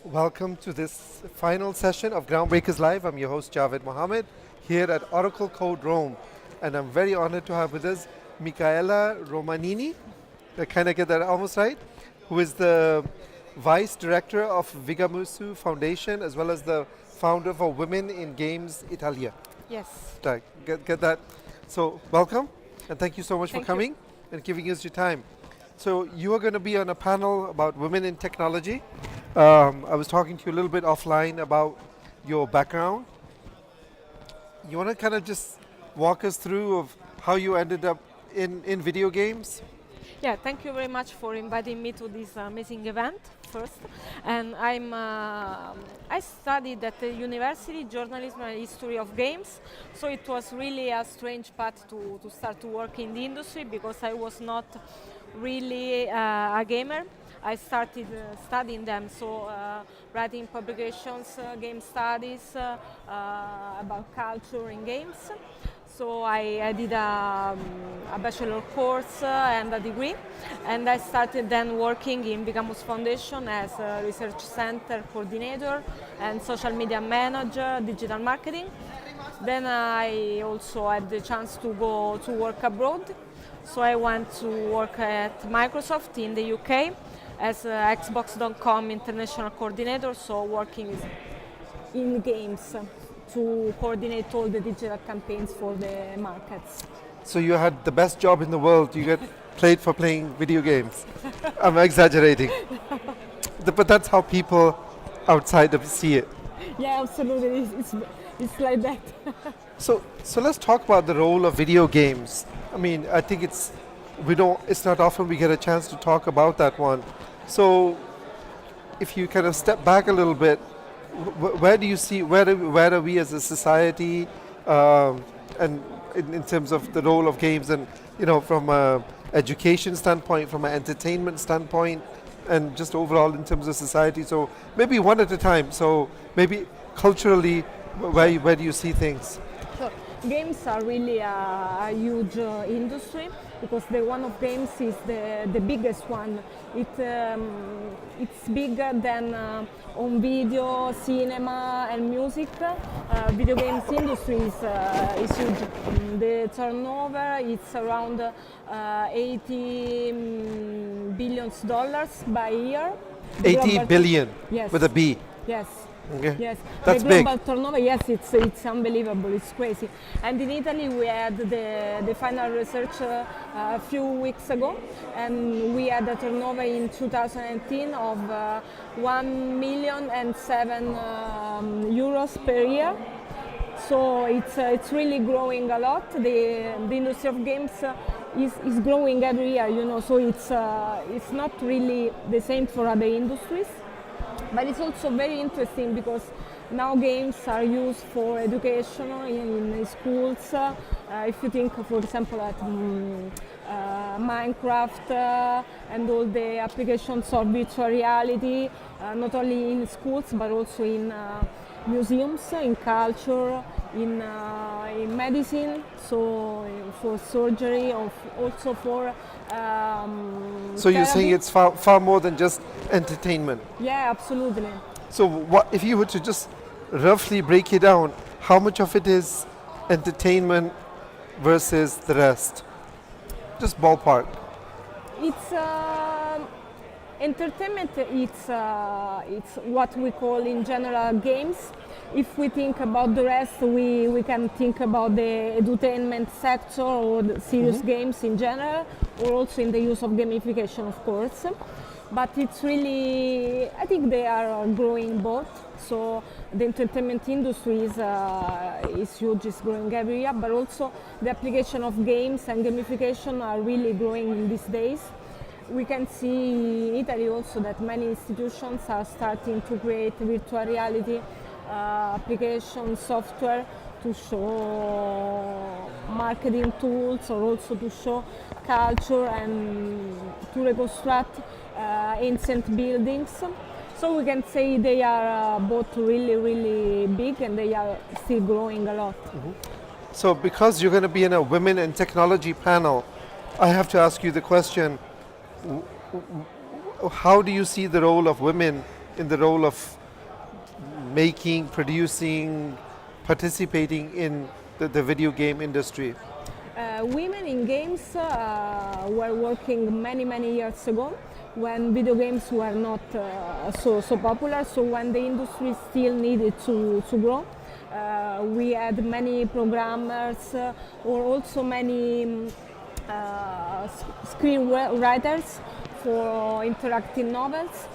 Welcome to this final session of Groundbreakers Live. I'm your host Javed Mohammed here at Oracle Code Rome, and I'm very honored to have with us Micaela Romanini. I kind of get that almost right, who is the Vice Director of Vigamus Foundation as well as the founder for Women in Games Italia. Yes. Right, get that. So welcome, and thank you so much for Thank you. coming and giving us your time. So you are going to be on a panel about women in technology. I was talking to you a little bit offline about your background. You want to kind of just walk us through of how you ended up in video games? Yeah, thank you very much for inviting me to this amazing event first. And I studied at the university journalism and history of games. So it was really a strange path to start to work in the industry because I was not really a gamer. I started studying them, so writing publications, game studies about culture in games. So I did a bachelor course and a degree, and I started then working in Vigamus Foundation as a research center coordinator and social media manager, digital marketing. Then I also had the chance to go to work abroad. So I went to work at Microsoft in the UK as Xbox.com international coordinator, so working in games to coordinate all the digital campaigns for the markets. So you had the best job in the world. You get paid for playing video games. I'm exaggerating. But that's how people outside of see it. Yeah, absolutely. It's like that. So let's talk about the role of video games. I mean, I think it's not often we get a chance to talk about that one. So if you kind of step back a little bit, where do you see where are we as a society, and in terms of the role of games, and from a education standpoint, from an entertainment standpoint, and just overall in terms of society. So maybe one at a time. So maybe culturally, where do you see things? So games are really a huge industry because the one of games is the biggest one. It's bigger than on video, cinema, and music. Video games industry is huge. The turnover is around $80 billion by year. 80 billion Yes. with a B. Yes. Okay. Yes, That's the big. global turnover. Yes, it's unbelievable. It's crazy. And in Italy, we had the final research a few weeks ago, and we had a turnover in 2018 of 1,000,007 euros per year. So it's really growing a lot. The industry of games is growing every year. So it's not really the same for other industries. But it's also very interesting because now games are used for education in schools. If you think, for example, at Minecraft and all the applications of virtual reality, not only in schools but also in museums, in culture, in medicine, so for surgery, also for So you're saying therapy. it's far more than just entertainment. Yeah, absolutely. So what if you were to just roughly break it down? How much of it is entertainment versus the rest? Just ballpark. It's entertainment. It's what we call in general games. If we think about the rest, we can think about the edutainment sector or the serious games in general, or also in the use of gamification, of course. But it's really, I think they are growing both. So the entertainment industry is huge, is growing every year, but also the application of games and gamification are really growing in these days. We can see in Italy also that many institutions are starting to create virtual reality application software to show marketing tools, or also to show culture and to reconstruct ancient buildings. So we can say they are both really, really big, and they are still growing a lot. So because you're going to be in a women in technology panel, I have to ask you the question, how do you see the role of women in the role of making, producing, participating in the video game industry? Women in games were working many years ago when video games were not so popular. So when the industry still needed to grow, we had many programmers or also many screenwriters for interactive novels.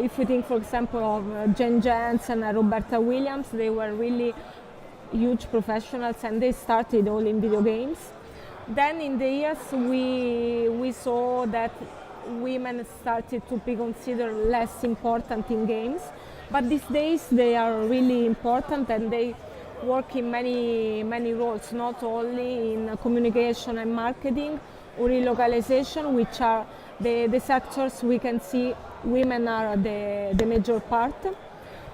If we think, for example, of Jen Jensen and Roberta Williams, they were really huge professionals and they started all in video games. Then in the years we saw that women started to be considered less important in games, but these days they are really important and they work in many roles, not only in communication and marketing or in localization, which are the sectors we can see women are the major part,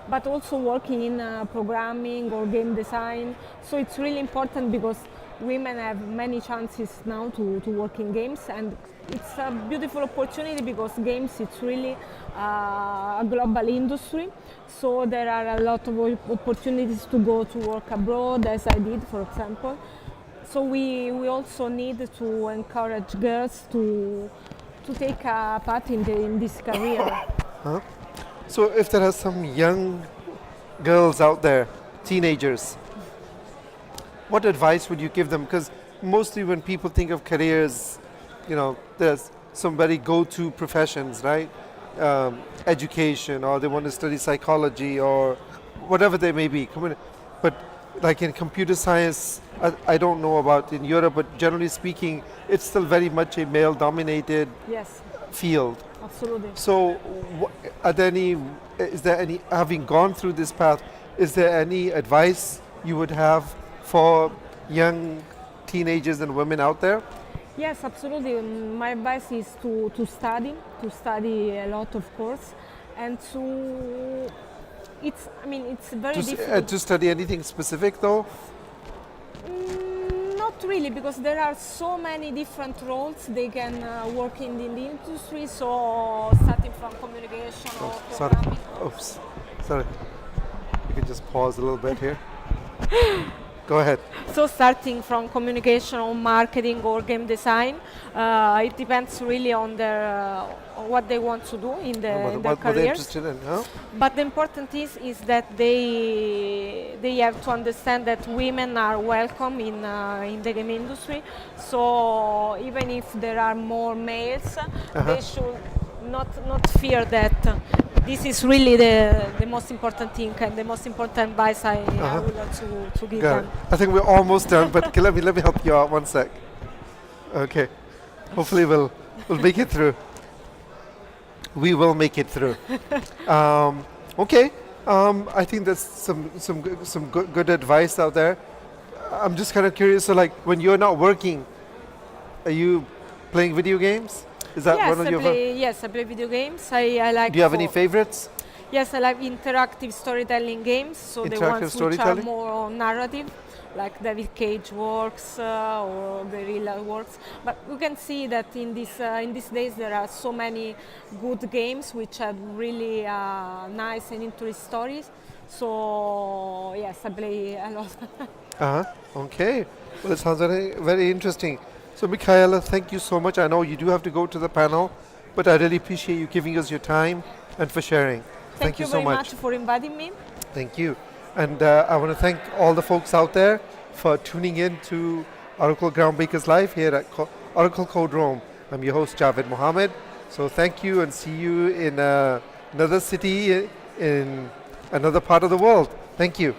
but also working in programming or game design. So it's really important because women have many chances now to work in games, and it's a beautiful opportunity because games it's really a global industry. So there are a lot of opportunities to go to work abroad, as I did, for example. So we also need to encourage girls to take a part in this career. Huh? So if there are some young girls out there, teenagers, what advice would you give them? Because mostly when people think of careers, you know, there's some very go-to professions, right? Education, or they want to study psychology, or whatever they may be. But like in computer science, I don't know about in Europe, but generally speaking, it's still very much a male-dominated Yes, field. absolutely. So, is there any, having gone through this path, is there any advice you would have for young teenagers and women out there? Yes, absolutely. My advice is to study a lot, of course, and it's very difficult. To study anything specific though? Not really, because there are so many different roles they can work in the industry. So starting from communication or Sorry. programming. Oops. Sorry. You can just pause a little bit here. Go ahead. So starting from communication or marketing or game design, it depends really on their what they want to do in their What they're careers. interested in, huh? But the important is that they have to understand that women are welcome in the game industry. So even if there are more males, they should not fear that. This is really the most important thing and the most important advice I would like to give Got them. it. I think we're almost done, but let me help you out one sec. Okay. Hopefully we'll make it through. We will make it through. Okay. I think that's some good advice out there. I'm just kind of curious. So, like, when you're not working, are you playing video games? Is that Yes, one of your? I play video games. I like. Do you have any favorites? Yes, I like interactive storytelling games. So the Interactive ones which are storytelling? more narrative, like David Cage works or Guerrilla works. But you can see that in these days there are so many good games which have really nice and interesting stories. So yes, I play a lot. Okay. Well, it sounds very interesting. So, Micaela, thank you so much. I know you do have to go to the panel, but I really appreciate you giving us your time and for sharing. Thank you so very much. much for inviting me. Thank you. And I want to thank all the folks out there for tuning in to Oracle Groundbreakers Live here at Oracle Code Rome. I'm your host, Javed Mohammed. So thank you and see you in another city in another part of the world. Thank you.